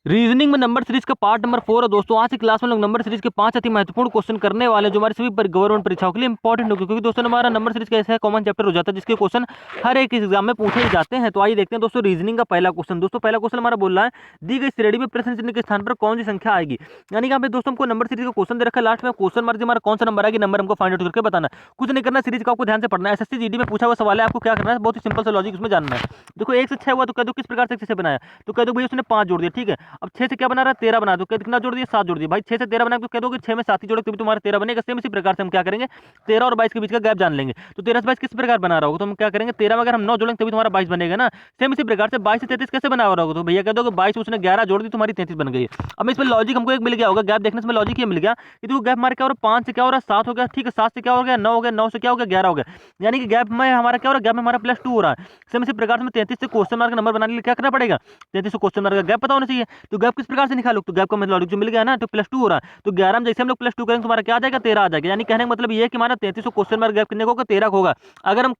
Reasoning में number series का part number 4 है दोस्तों। आज की क्लास में लोग नंबर सीरीज के 5 अति महत्वपूर्ण क्वेश्चन करने वाले हैं, जो हमारे सभी गवर्नमेंट परीक्षाओं के लिए इंपॉर्टेंट होगी, क्योंकि दोस्तों हमारा नंबर सीरीज का ऐसा कॉमन चैप्टर हो जाता है जिसके क्वेश्चन हर एक एग्जाम में पूछे ही जाते हैं। तो आइए देखते हैं दोस्तों रीजनिंग का पहला क्वेश्चन। दोस्तों पहला क्वेश्चन हमारा बोल रहा है, दी गई श्रेणी में प्रश्न चिन्ह के स्थान पर कौन सी संख्या आएगी। यानी कि यहाँ पे दोस्तों हमको नंबर सीरीज का क्वेश्चन दे रखा है, लास्ट में क्वेश्चन मार्क हमारा कौन सा नंबर आएगी, नंबर हमको फाइंड आउट करके बताना है। कुछ नहीं करना, सीरीज का आपको ध्यान से पढ़ना है। एसएससी जीडी में पूछा हुआ सवाल है, आपको क्या करना है, बहुत ही सिंपल सा लॉजिक उसमें जानना है। देखो 1 से 6 हुआ तो कह दो किस प्रकार से 6 से बनाया, तो कह दो भैया उसने 5 जोड़ दिया, ठीक है। अब 6 से क्या बना रहा है, 13 बना दो, कितना जोड़ दिया, 7 जोड़ दिया। भाई 6 से 13 बना तो कह दो कि 6 में 7 ही जोड़े तभी तुम्हारा 13 बनेगा। सेम इसी प्रकार से हम क्या करेंगे, 13 और 22 के बीच का गैप जान लेंगे। तो 13 से 22 किस प्रकार बना रहा होगा, तो हम क्या करेंगे, 13 में अगर हम 9 जोड़ेंगे तभी तुम्हारा 22 बनेगा ना। सेम इसी प्रकार से 22 से 33 कैसे बना रहा होगा, तो भैया कह दो कि 22 उसने 11 जोड़ दी, तुम्हारी 33 बन गई है। अब इसमें लॉजिक हमको एक मिल गया होगा, गैप देखने से लॉजिक ये मिल गया कि देखो गैप हमारा क्या हो रहा है, 5 से क्या हो रहा है, 7 हो गया, ठीक है। 7 से क्या हो गया, 9 हो गया, 9 से क्या हो गया, 11 हो गया। यानी कि गैप में हमारा क्या हो रहा है, गैप में हमारा +2 हो रहा है। सेम इसी प्रकार से 33 से क्वेश्चन मार्क नंबर बनाने के लिए क्या करना पड़ेगा, 33 से क्वेश्चन मार्क का गैप पता होना चाहिए। तो गैप किस प्रकार से निकालो, तो गैप का मतलब लॉजिक जो मिल गया ना, तो +2 हो रहा है। तो 11 में जैसे हम लोग +2 करेंगे तुम्हारा क्या आ जाएगा, 13 आ जाएगा। यानी कहने का मतलब ये है कि हमारा 33 को क्वेश्चन मार्क गैप कितने को होगा, 13 को होगा। अगर हम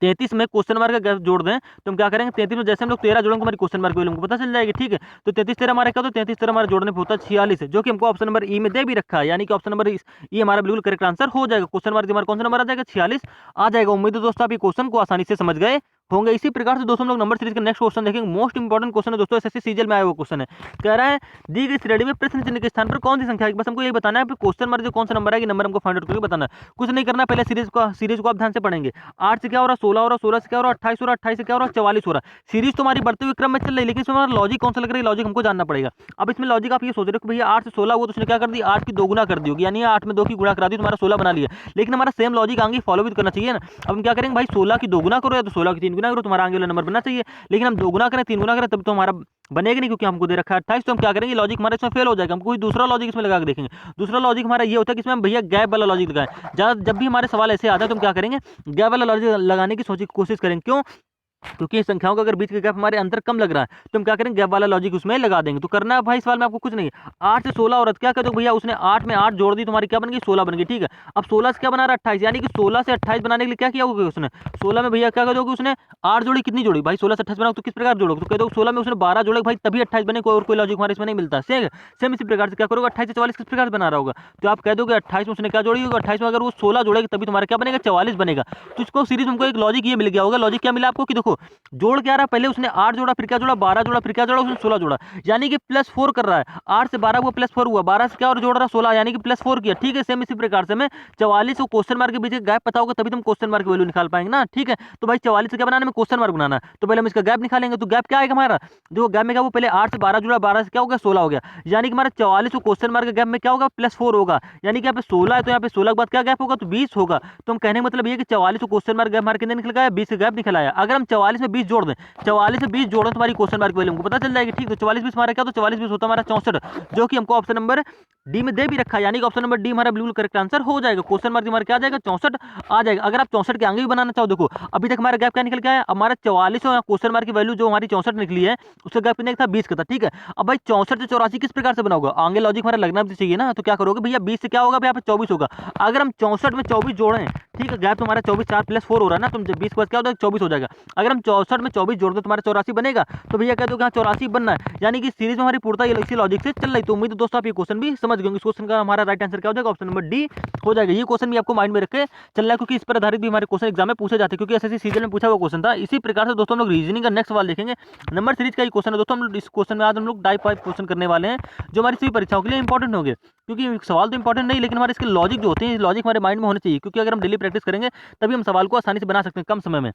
33 में क्वेश्चन मार्क का गैप जोड़ दें तो हम क्या करेंगे, 33 में जैसे हम लोग 13 जोड़ेंगे हमारी क्वेश्चन मार्क की वैल्यू हमको पता चल जाएगी, ठीक है। तो 33 13 हमारा क्या होता है, 33 13 हमारे जोड़ने पे होता है 46 है, जो कि हमको ऑप्शन नंबर ई में दे भी रखा है। यानी कि ऑप्शन नंबर ई हमारा बिल्कुल करेक्ट आंसर हो जाएगा। क्वेश्चन मार्क हमारा कौन सा नंबर आ जाएगा, 46 आ जाएगा। उम्मीद है दोस्तों आप ये क्वेश्चन को आसानी से समझ गए होंगे। इसी प्रकार से दोस्तों हम लोग नंबर सीरीज का नेक्स्ट क्वेश्चन देखेंगे। मोस्ट इंपॉर्टेंट क्वेश्चन है दोस्तों, एसएससी सीजीएल में आया हुआ क्वेश्चन है। कह रहा है दी गई श्रेणी में प्रश्न चिन्ह के स्थान पर कौन सी संख्या है, बस हमको यही बताना है। क्वेश्चन मार्क जो कौन सा नंबर आएगी, नंबर हमको फाइंड आउट करके बताना है। कुछ नहीं करना, पहले सीरीज को आप ध्यान से पढ़ेंगे। 8 से क्या हो रहा है, 16 हो रहा है, 16 से क्या हो रहा है, 28 हो रहा है, 28 से क्या हो रहा है, 44 हो रहा है। सीरीज तो हमारी बढ़ते हुए क्रम में चल रही है, लेकिन इसमें हमारा लॉजिक कौन सा लग रहा है, लॉजिक हमको जानना पड़ेगा। अब इसमें लॉजिक आप ये सोच रहे हो कि भैया 8 से 16 हुआ तो उसने क्या कर दी, 8 की 2 गुना कर दी होगी, यानी 8 में 2 की गुणा करा दी, तुम्हारा 16 बना लिया। लेकिन हमारा सेम लॉजिक आगे फॉलो भी करना चाहिए ना। अब हम क्या करेंगे भाई, 16 की 2 गुना करो या तो 16 की 3 गुना करो, तुम्हारा आगे वाला नंबर बनना चाहिए। लेकिन हम 2 गुना करें 3 गुना करें तब तो हमारा बनेगा नहीं, क्योंकि हमको दे रखा है 28। तो हम क्या करेंगे, लॉजिक हमारा इसमें फेल हो जाएगा। हम कोई दूसरा लॉजिक इसमें लगा के देखेंगे। दूसरा लॉजिक हमारा ये होता है कि इसमें हम भैया गैप वाला लॉजिक लगाएं। जब भी हमारे सवाल ऐसे आता है तो हम क्या करेंगे, गैप वाला लॉजिक लगाने की कोशिश करेंगे। क्यों, क्योंकि संख्याओं का अगर बीच के गैप हमारे अंतर कम लग रहा है तो हम क्या करेंगे, गैप वाला लॉजिक उसमें लगा देंगे। तो करना है भाई सवाल में आपको कुछ नहीं है। 8 से 16 औरत क्या कहते हो भैया, उसने 8 में 8 जोड़ दी, तुम्हारी क्या बन गई, 16 बन गई, ठीक है। अब 16 से क्या बना रहा है, 28। यानी कि 16 से 28 बनाने के लिए क्या किया होगा उसने, 16 में भैया क्या कर दोगे, उसने 8 जोड़ी, कितनी जोड़ी भाई, 16 से 28 बनाओ तो किस प्रकार जोड़ोगे, तो कह दो 16 में उसने 12 जोड़े भाई तभी 28 बने, और कोई लॉजिक हमारे इसमें नहीं मिलता। सेम इसी प्रकार से क्या करोगे, 28 से 44 किस प्रकार से बना रहा होगा, तो आप कह दोगे 28 में उसने क्या जोड़ी होगा, 28 में अगर वो 16 जोड़ेगा तभी तुम्हारा क्या बनेगा, 44 बनेगा। तो इसको सीरीज हमको एक लॉजिक ये मिल गया होगा। लॉजिक क्या मिला आपको कि देखो जोड़ क्या रहा, पहले उसने 8 जोड़ा, फिर क्या जोड़ा, 12 जोड़ा, फिर क्या जोड़ा, उसने 16 जोड़ा, यानी कि +4 कर रहा है। 8 से 12 हुआ, +4 हुआ, 12 से क्या और जोड़ रहा, 16, यानी कि +4 किया, ठीक है। सेम इसी प्रकार से हमें 44 को क्वेश्चन मार्क के बीच गैप पता होगा तभी तुम क्वेश्चन मार्क की वैल्यू निकाल पाएंगे ना, ठीक है। तो भाई 44 से क्या बनाना है, क्वेश्चन मार्क बनाना है, तो पहले हम इसका गैप निकालेंगे। तो गैप क्या आएगा हमारा, जो गैप में क्या, वो पहले 8 से 12 जुड़ा, 12 से क्या होगा, 16 हो गया। यानी कि हमारा 44 को क्वेश्चन मार्क के गैप में क्या होगा, +4 होगा। यानी कि यहाँ पे 16 है तो यहाँ पे 16 के बाद क्या गैप होगा, तो 20 होगा। तो हम कहने का मतलब ये कि 44 को क्वेश्चन मार्क गैप मार्क कितने निकल गया, 20 का गैप निकल आया। अगर हम 44 में 20 जोड़ दें, 44 से 20 जोड़ें तुम्हारी क्वेश्चन मार्क की वैल्यू हमको पता चल जाएगी, ठीक। तो 44 20 हमारा क्या, तो 44 20 होता है हमारा 64, जो कि हमको ऑप्शन नंबर डी में दे भी रखा है। यानी कि ऑप्शन नंबर डी हमारा बिल्कुल करेक्ट आंसर हो जाएगा। क्वेश्चन मार्क हमारा क्या आ जाएगा, 64 आ जाएगा। अगर आप 64 के आगे भी बनाना चाहो, देखो अभी तक हमारा गैप क्या निकल के आया, हमारा 44 और क्वेश्चन मार्क की वैल्यू जो हमारी 64 निकली है, उसका गैप कितने का था, 20 का था, ठीक है। अब भाई 64 से 84 किस प्रकार से बनाओगे, आगे लॉजिक हमारा लगना भी चाहिए ना। तो क्या करोगे भैया, 20 से क्या होगा, यहाँ पे 24 होगा। अगर हम 64 में 24 जोड़ें, ठीक है, गैप तुम्हारा 24 4 +4 हो रहा है ना, तो 20 के बाद क्या होता है, 24 हो जाएगा। अगर हम 64 में 24 जोड़ दो तुम्हारा 84 बनेगा। तो भैया कह दो कि हाँ 84 बनना है। यानी कि सीरीज में हमारी पूर्णता इसी लॉजिक से चल रही। तो उम्मीद है दोस्तों आप ये क्वेश्चन भी समझ गए। इस क्वेश्चन का हमारा राइट आंसर क्या हो जाएगा, ऑप्शन नंबर डी हो जाएगा। ये क्वेश्चन भी आपको माइंड में रखे चलना है, क्योंकि इस पर आधारित भी हमारे क्वेश्चन एग्जाम में पूछे जाते हैं, क्योंकि एसएससी सीजन में पूछा हुआ क्वेश्चन था। इसी प्रकार से दोस्तों हम लोग रीजनिंग का नेक्स्ट सवाल देखेंगे। नंबर सीरीज का ही क्वेश्चन है दोस्तों। हम लोग इस क्वेश्चन में आज हम लोग टाइप 5 क्वेश्चन करने वाले हैं, जो हमारी सभी परीक्षाओं के लिए इंपॉर्टेंट होंगे। क्योंकि सवाल तो इंपॉर्टेंट नहीं, लेकिन हमारे इसके लॉजिक जो होते हैं, लॉजिक हमारे माइंड में होने चाहिए। क्योंकि अगर हम डेली प्रैक्टिस करेंगे तभी हम सवाल को आसानी से बना सकते हैं कम समय में।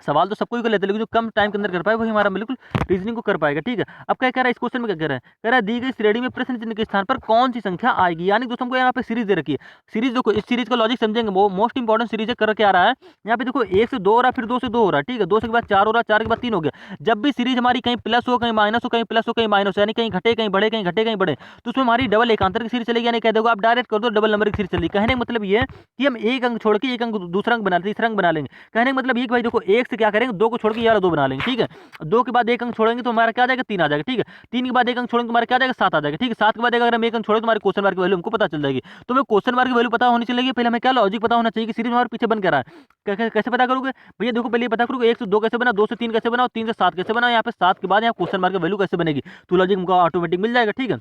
सवाल तो सबको ही कर लेते हैं, लेकिन जो कम टाइम के अंदर कर पाए वही हमारा बिल्कुल रीजनिंग को कर पाएगा, ठीक है। अब क्या कह रहा है इस क्वेश्चन में, क्या कह रहा है, कह रहा है दी गई श्रेणी में प्रश्न चिन्ह के स्थान पर कौन सी संख्या आएगी। यानी दोस्तों हमको यहाँ पे सीरीज दे रखी है। सीरीज देखो, इस सीरीज का लॉजिक समझेंगे, वो मोस्ट इंपॉर्टेंट सीरीज है। कर क्या रहा है यहाँ पे, देखो 1 से 2 हो रहा है, फिर 2 से 2 हो रहा है, ठीक है। 2 के बाद 4 हो रहा है, 4 के बाद 3 हो गया। जब भी सीरीज हमारी कहीं प्लस हो, कहीं माइनस हो, कहीं प्लस हो, कहीं माइनस हो, यानी कहीं घटे कहीं बढ़े, कहीं घटे कहीं बढ़े, तो उसमें हमारी डबल एकांतर की सीरीज चलेगी। यानी कह दोगे आप डायरेक्ट कर दो डबल नंबर की सीरीज चलेगी। कहने का मतलब ये है कि हम एक अंक छोड़ के एक अंक दूसरा अंक बना, तीसरा अंक बना लेंगे। कहने का मतलब ये कि भाई देखो 1 एक से क्या करेंगे, 2 को छोड़ के ये वाला 2 बना लेंगे, ठीक है। 2 के बाद 1 अंक छोड़ेंगे तो हमारा क्या आ जाएगा, 3 आ जाएगा, ठीक है। 3 के बाद 1 अंक छोड़ेंगे तो हमारा क्या आ जाएगा, 7 आ जाएगा, ठीक है। 7 के बाद अगर हम 1 अंक छोड़े तो हमारे क्वेश्चन मार्क की वैल्यू हमको पता चल जाएगी। तो हमें क्वेश्चन मार्क की वैल्यू पता होनी चाहिए, पहले हमें क्या लॉजिक पता होना चाहिए कि सीरीज में हमारे पीछे बन क्या रहा है। कैसे पता करोगे भैया, देखो पहले पता करोगे 1 से 2 कैसे बना, 2 से 3 कैसे बना और 3 से 7 कैसे बना। यहाँ पे 7 के बाद यहाँ क्वेश्चन मार्क की वैल्यू कैसे बनेगी, तो लॉजिक हमको ऑटोमेटिक मिल जाएगा, ठीक है।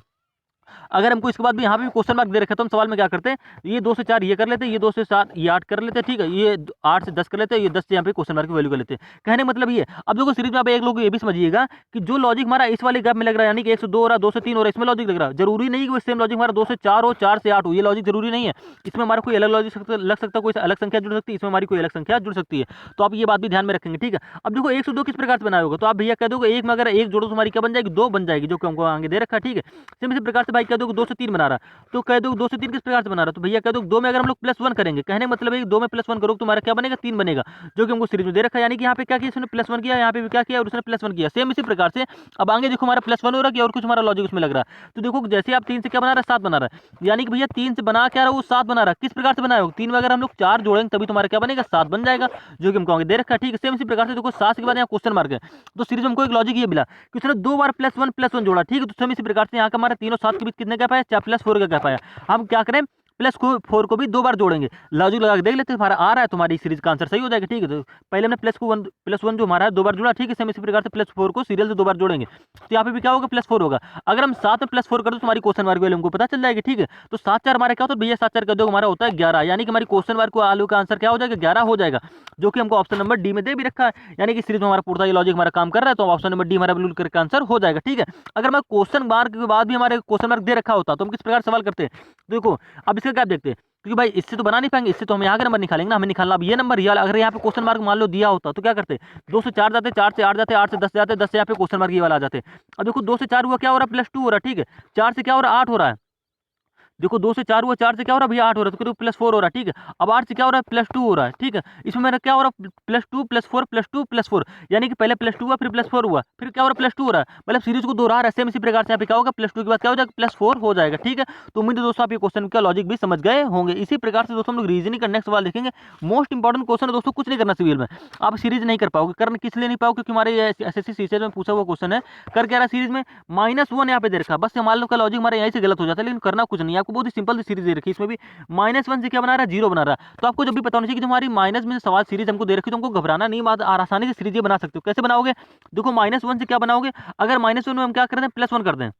अगर हमको इसके बाद भी यहाँ पे भी क्वेश्चन मार्क दे रखा है तो हम सवाल में क्या करते हैं, ये 2 से 4 ये कर लेते हैं, ये 2 से 7 ये 8 कर लेते हैं, ठीक है। ये 8 से 10 कर लेते हैं, ये 10 से यहाँ पे क्वेश्चन मार्क की वैल्यू कर लेते हैं। कहने का मतलब ये है। अब देखो सीरीज में आप एक लोग ये भी समझिएगा कि जो लॉजिक हमारा इस वाले गैप में लग रहा है, यानी कि 1 से 2 हो रहा है, 2 से 3 हो रहा है, इसमें लॉजिक लग रहा है, जरूरी नहीं कि वो सेम लॉजिक हमारा 2 से 4 हो, 4 से 8 हो, ये लॉजिक जरूरी नहीं है। इसमें हमारा कोई अलग लॉजिक लग सकता है, कोई अलग संख्या जुड़ सकती है, इसमें हमारी कोई अलग संख्या जुड़ सकती है। तो आप ये बात भी ध्यान में रखेंगे, ठीक है। अब देखो 1 से 2 किस प्रकार से बनाया होगा, तो आप भैया कह दोगे 1 में अगर 1 जोड़ो तो हमारी क्या बन जाएगी, 2 बन जाएगी, जो कि हमको आगे दे रखा है, ठीक है। सेम इसी प्रकार से भाई कह दो 2 से 3 बना रहा, तो कह दो 2 से 3 किस प्रकार से बना रहा, तो भैया कह दो 2 में अगर हम लोग +1 करेंगे, कहने का मतलब है कि 2 में +1 करोगे तो हमारा क्या बनेगा, 3 बनेगा, जो कि हमको सीरीज में दे रखा है। यानी कि यहाँ पे क्या किया, इसने +1 किया, यहाँ पे भी क्या किया और उसने +1 किया, सेम इसी प्रकार से। अब आगे देखो हमारा +1 हो रहा है और कुछ हमारा लॉजिक उसमें लग रहा है। तो देखो जैसे आप 3 से क्या बना रहा है, 7 बना रहा है, यानी कि भैया 3 से बना क्या रहा है, वो 7 बना रहा है। किस प्रकार से बनाया होगा, 3 में अगर हम लोग 4 जोड़ेंगे तभी तुम्हारा क्या बनेगा, 7 बन जाएगा, जो कि हमको आगे दे रखा है, ठीक है। सेम इसी प्रकार से देखो 7 के बाद यहाँ क्वेश्चन मार्क है, तो सीरीज में हमको एक लॉजिक ये मिला कि उसने 2 बार +1 जोड़ा, ठीक है। तो सेम इसी प्रकार से यहाँ का हमारा 3 और 7 के बीच कितने गैप आया, +4 का गैप आया। हम क्या करें, +4 को भी 2 बार जोड़ेंगे, लॉजिक लगा के देख लेते हैं, हमारा आ रहा है, तुम्हारी सीरीज का आंसर सही हो जाएगा, ठीक है। तो पहले हमने +1 जो हमारा है 2 बार जुड़ा, ठीक है। सेम इसी प्रकार से +4 को सीरियल से 2 बार जोड़ेंगे, तो यहाँ पे भी क्या होगा, +4 होगा। अगर हम 7 में +4 कर दो तो हमारी क्वेश्चन मार्क वैल्यू हमको पता चल जाएगी, ठीक है। तो 7 4 हमारा क्या होता है भैया, 7 4 कर दो हमारा होता है 11, यानी कि हमारी क्वेश्चन मार्क को आलू का आंसर क्या हो जाएगा, 11 हो जाएगा, जो कि हमको ऑप्शन नंबर डी में दे भी रखा है। यानी कि सीरीज में हमारा पूरा ये लॉजिक हमारा काम कर रहा है, तो ऑप्शन नंबर डी हमारा बिल्कुल करके आंसर हो जाएगा, ठीक है। अगर हमारे क्वेश्चन मार्क के बाद भी हमारे क्वेश्चन मार्क दे रखा होता तो हम किस प्रकार सवाल करते हैं, देखो अब इसका क्या देखते हैं, क्योंकि भाई इससे तो बना नहीं पाएंगे, इससे तो हम यहाँ का नंबर निकालेंगे ना, हमें निकालना अब ये नंबर, ये वाला। अगर यहाँ पे क्वेश्चन मार्क मान लो दिया होता तो क्या करते, 2 से 4 जाते, 4 से 8 जाते, 8 से 10 जाते, 10 से यहाँ पे क्वेश्चन मार्क ये वाला आ जाते। अब देखो 2 से 4 हुआ, क्या हो रहा है, +2 हो रहा है, ठीक है। 4 से क्या हो रहा है, 8 हो रहा है। देखो 2 से 4 हुआ, 4 से क्या हो रहा है भैया, 8 हो रहा है, तो +4 हो रहा है, ठीक है। अब 8 से क्या हो रहा है, +2 हो रहा है, ठीक है। इसमें मेरा क्या हो रहा है, +2 +4 +2 +4, यानी कि पहले +2 हुआ, फिर +4 हुआ, फिर क्या हो रहा है, +2 हो रहा है, मतलब सीरीज को दोहरा रहा है। सेम इसी प्रकार से यहाँ पे क्या होगा, +2 के बाद क्या हो जाएगा, +4 हो जाएगा, ठीक है। तो उम्मीद है दोस्तों आप ये क्वेश्चन का लॉजिक भी समझ गए होंगे। इसी प्रकार से दोस्तों हम लोग रीजनिंग का नेक्स्ट सवाल देखेंगे। मोस्ट इंपॉर्टेंट क्वेश्चन है दोस्तों, कुछ नहीं करना सिविल में, आप सीरीज नहीं कर पाओगे। करना किस लिए नहीं पाओगे, क्योंकि हमारे एसएससी सीसीएल में पूछा हुआ क्वेश्चन है। कर क्या रहा है सीरीज में, -1 यहाँ पे दे रखा है, बस मान लो का लॉजिक हमारा यहीं से गलत हो जाता है, लेकिन करना कुछ नहीं है आपको, बहुत ही सिंपल सी सीरीज दे रखी है। इसमें भी -1 से क्या बना रहा है, 0 बना रहा है। तो आपको जब भी पता होना चाहिए कि जो हमारी माइनस में सवाल सीरीज हमको दे रखी है, तो हमको घबराना नहीं, आसानी से सीरीज ये बना सकते हो। कैसे बनाओगे, देखो -1 से क्या बनाओगे, अगर -1 में हम क्या कर दें, +1 कर दें,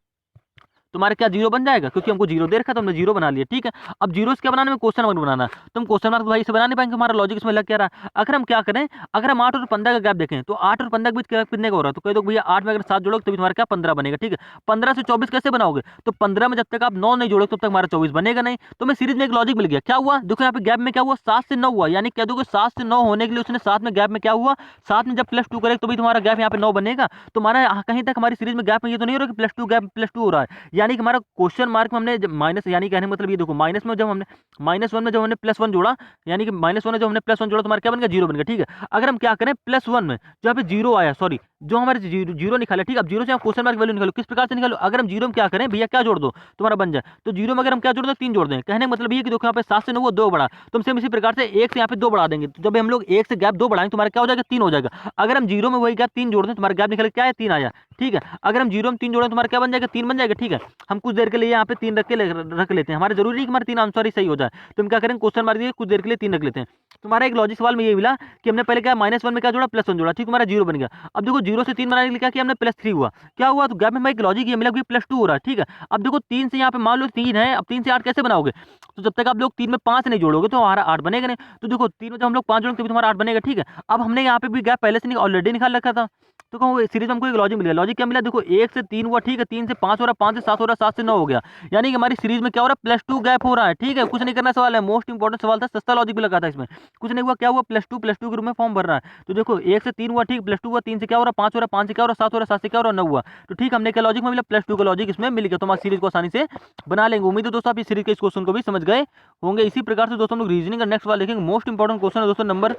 तुम्हारे क्या 0 बन जाएगा, क्योंकि हमको 0 दे रखा है तो हमने 0 बना लिया, ठीक है। अब 0 से क्या बनाना है, क्वेश्चन मार्क बनाना है, तो हम क्वेश्चन मार्क भाई से बना नहीं पाएंगे, हमारा लॉजिक इसमें लग क्या रहा है। अगर हम क्या करें, अगर हम 8 और 15 का गैप देखें, तो 8 और 15 के बीच गैप कितने का हो रहा है, तो कह दो भैया 8 में अगर 7 जोड़ोगे तो तुम्हारा क्या 15 बनेगा, ठीक है। 15 से 24 कैसे बनाओगे, तो 15 में जब तक आप 9 नहीं जोड़ोगे तब तक हमारा 24 बनेगा नहीं। तो मैं सीरीज में एक लॉजिक मिल गया, क्या हुआ, देखो यहाँ पे गैप में क्या हुआ, 7 से 9 हुआ, यानी कह दोगे 7 से 9 होने के लिए उसने 7 में गैप में क्या हुआ, 7 में जब +2 करेगा तो भी तुम्हारा गैप यहाँ पे 9 बनेगा। तो हमारा कहीं तक हमारी सीरीज में गैप में ये तो नहीं हो रहा कि +2 गैप +2 हो रहा है, यानी कि हमारा क्वेश्चन मार्क में हमने माइनस, यानी कहने का मतलब ये देखो माइनस में जब हमने -1 में जब हमने +1 जोड़ा, यानी कि -1 में जब हमने +1 जोड़ा तो हमारा क्या बन गया, 0 बन गया, ठीक है। अगर हम क्या करें, +1 में जहाँ पे 0 आया, सॉरी जो हमारे 0 निकाला, ठीक है। अब 0 से आप क्वेश्चन मार्क वैल्यू निकालो, किस प्रकार से निकालो, अगर हम 0 में क्या करें भैया, क्या जोड़ दो तुम्हारा बन जाए, तो 0 में अगर हम क्या जोड़ दो, 3 जोड़ दें। कहने का मतलब ये कि देखो यहाँ पे 7 से 9 वो 2 बढ़ा, तो हम सेम इसी प्रकार से 1 से यहाँ पे 2 बढ़ा देंगे, तो जब हम लोग 1 से गैप 2 बढ़ाएंगे तुम्हारा क्या हो जाएगा, 3 हो जाएगा। अगर हम 0 में वही गैप 3 जोड़ दें, तुम्हारा गैप निकल क्या है, 3 आया, ठीक है। अगर हम 0 में 3 जोड़ें तुम्हारा क्या बन जाएगा, 3 बन जाएगा, ठीक है। हम कुछ देर के लिए यहाँ पे 3 रख लेते हैं, हमारे जरूरी नहीं कि हमारे 3 आंसर ही सही हो जाए, तो हम क्या करेंगे, क्वेश्चन मार्क दिए कुछ देर के लिए 3 रख लेते हैं। तुम्हारा एक लॉजिक सवाल में ये मिला कि हमने पहले क्या -1 में क्या जोड़ा, +1 जोड़ा, ठीक, तुम्हारा 0 बन गया। अब देखो 0 से 3 बनाने के लिए क्या किया हमने, +3 हुआ, क्या हुआ, तो गैप में एक लॉजिक ये मिला कि +2 हो रहा है, ठीक है। अब देखो 3 से यहाँ पे मान लो 3 है, अब 3 से 8 कैसे बनाओगे, तो जब तक आप लोग 3 में 5 नहीं जोड़ोगे तो हमारा 8 बनेगा नहीं। तो देखो 3 में जब हम लोग 5 जोड़ेंगे तभी तुम्हारा 8 बनेगा, ठीक है। अब हमने यहाँ पे भी गैप पहले से ऑलरेडी निकाल रखा था, तो कहूँ सीरीज में हमको एक लॉजिक मिल गया। लॉजिक क्या मिला, देखो 1 से 3 हुआ, ठीक है, 3 से 5 हो रहा, 5 से 7 हो रहा, 7 से 9 हो गया, यानी कि हमारी सीरीज में क्या हो रहा है, +2 गैप हो रहा है, ठीक है। कुछ नहीं करना सवाल है, मोस्ट इंपॉर्टेंट सवाल था, सस्ता लॉजिक भी लगा था इसमें, कुछ नहीं हुआ, क्या हुआ, +2 के रूप में फॉर्म भर रहा है। तो देखो 1 से 3 हुआ, ठीक, +2 हुआ, 3 से क्या हो रहा, 5 हो रहा, 5 से क्या हो रहा, 7 हो रहा, 7 से क्या हो रहा, 9 हुआ, तो ठीक हमने क्या लॉजिक में मिला, +2 का लॉजिक इसमें मिल गया, तो हमारी सीरीज को आसानी से बना लेंगे। उम्मीद है दोस्तों आप इस सीरीज के इस क्वेश्चन को भी समझ गए होंगे। इसी प्रकार से दोस्तों हम लोग रीजनिंग का नेक्स्ट सवाल देखेंगे। मोस्ट इंपॉर्टेंट क्वेश्चन है दोस्तों, नंबर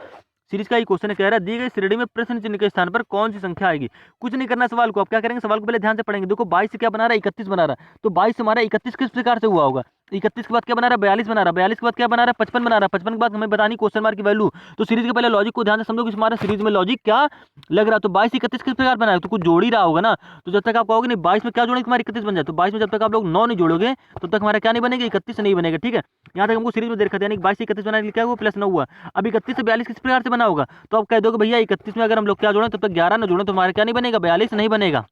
सीरीज का ही क्वेश्चन है, कह रहा है दी गई श्रेणी में प्रश्न चिन्ह के स्थान पर कौन सी संख्या आएगी। कुछ नहीं करना सवाल को, आप क्या करेंगे, सवाल को पहले ध्यान से पढ़ेंगे। देखो 22 से क्या बना रहा है, 31 बना रहा है, तो 22 से हमारा 31 किस प्रकार से हुआ होगा, 31 के बाद क्या बना रहा है, 42 बना रहा है, 42 के बाद क्या बना रहा है, 55 बना रहा है, 55 के बाद हमें बतानी क्वेश्चन मार्क की वैल्यू। तो सीरीज के पहले लॉजिक को ध्यान से समझो कि हमारा सीरीज में लॉजिक क्या लग रहा है। तो 22 31 किस प्रकार बना है, तो कुछ जोड़ ही रहा होगा ना। तो जब तक आप कहोगे नहीं 22 में क्या जोड़ेंगे तुम्हारी 31 बन जाए, तो 22 में जब तक आप लोग 9 नहीं जोड़ोगे तब तक हमारा क्या नहीं बनेगा, 31 नहीं बनेगा। ठीक है, यहाँ तक हमको सीरीज में देखा था, यानी 22 31 बनाने के लिए क्या हुआ, प्लस 9 हुआ। अब 31 से 42 किस प्रकार से बना होगा, तो आप कह दोगे भैया 31 में अगर हम लोग क्या जोड़ें तब तक 11 ना जोड़ें तो हमारा क्या नहीं बनेगा, 42 नहीं बनेगा।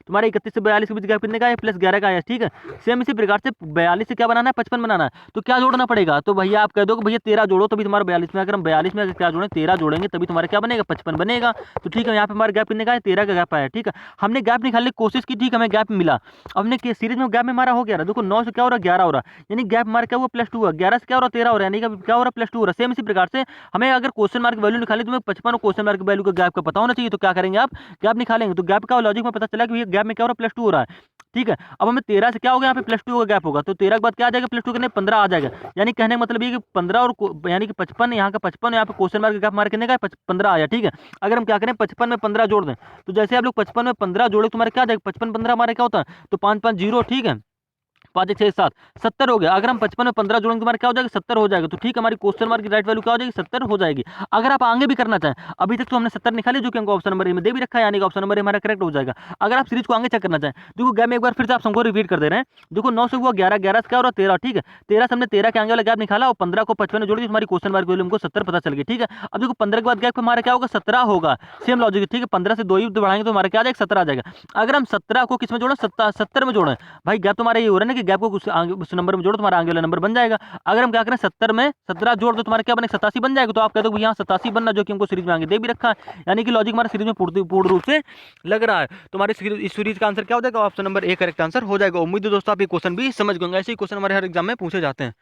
तुम्हारे 31 से 42 के बीच गैप कितने का है, प्लस 11 का है। ठीक है, सेम इसी प्रकार से 42 से क्या बनाना है, 55 बनाना है। तो क्या जोड़ना पड़ेगा, तो भैया आप कह दो कि भैया 13 जोड़ो तभी तुम्हारा 42 में, अगर हम 42 में अगर क्या जोड़ें 13 जोड़ेंगे तभी तुम्हारा क्या बनेगा, 55 बनेगा। तो ठीक है, यहाँ पे हमारा गैप कितने का है, 13 का गैप आया। ठीक है, हमने गैप निकालने की कोशिश की, ठीक है, हमें गैप मिला। हमने सीरीज में गैप में हमारा हो गया, देखो 9 से क्या हो रहा है, 11 हो रहा है, यानी गैप हमारा क्या हुआ, +2 हुआ। 11 से क्या हो रहा है, 13 हो रहा है, यानी क्या हो रहा है, +2 हो रहा है। सेम इसी प्रकार से हमें अगर क्वेश्चन मार्क वैल्यू निकालनी, तुम्हें 55 और क्वेश्चन मार्क वैल्यू का गैप का पता होना चाहिए। तो क्या करेंगे आप, गैप निकालेंगे। तो गैप का लॉजिक में पता चला कि गैप में क्या हो रहा है, +2 हो रहा है। ठीक है, अब हमें 13 से क्या होगा, यहाँ पे +2 का गैप होगा, तो 13 के बाद क्या आ जाएगा, +2 कितने, 15 आ जाएगा। यानी कहने का मतलब ये कि 15 और यानी कि 55, यहाँ का 55, यहाँ पे क्वेश्चन मार्क का गैप हमारे कितने का है, 15 आया। ठीक है, अगर हम क्या करें 55 में 15 जोड़ दें, तो जैसे आप लोग 55 में 15 जोड़े तुम्हारे क्या आ जाएगा, 55 15 हमारे क्या होता है, तो 5 5 0। ठीक है, 5 1 6 7 70 हो गया। अगर हम 55 में 15 जोड़ेंगे तुम्हारा क्या हो जाएगा, 70 हो जाएगा। तो ठीक है, हमारी क्वेश्चन मार्क की राइट वैल्यू क्या हो जाएगी, 70 हो जाएगी। अगर आप आगे भी करना चाहें, अभी तक तो हमने 70 निकाली जो कि हमको ऑप्शन नंबर ए में दे भी रखा है, यानी कि ऑप्शन नंबर ए हमारा करेक्ट हो जाएगा। अगर आप सीरीज को आगे चेक करना चाहें, देखो गैप में एक बार फिर से आप हमको रिपीट कर दे रहे हैं। देखो 9 से हुआ 11, 11 से क्या हो रहा है, 13। ठीक है, 13 से हमने 13 के आगे वाला गैप निकाला और 15 को 55 में जोड़ दी, हमारी क्वेश्चन मार्क वैल्यू हमको 70 पता चल गई। ठीक है, अब देखो 15 के बाद गैप हमारा क्या होगा, 17 होगा। Same logic. ठीक है, 15 से 2 ही बढ़ाएंगे तो हमारा क्या आ जाएगा, 17 आ जाएगा। अगर हम 17 को किस में जोड़ें, 70 में जोड़ें, भाई गैप तुम्हारा ये हो रहा है ना कि गैप को उस नंबर में जोड़ो, तुम्हारा आगे वाला नंबर बन जाएगा। अगर हम क्या करें 70 में 17 जोड़ दो, तुम्हारा क्या बनेगा, 87 बन जाएगा। तो आप कह दो यहाँ 87 बनना, जो कि हमको सीरीज में आगे दे भी रखा है, यानी कि लॉजिक हमारा सीरीज में पूर्ण रूप से लग रहा है। तुम्हारे इस सीरीज का आंसर क्या हो जाएगा, option number A correct answer हो जाएगा। उम्मीद है दोस्तों आप ये क्वेश्चन भी समझ गए। ऐसे ही क्वेश्चन हमारे हर एग्जाम में पूछे जाते हैं।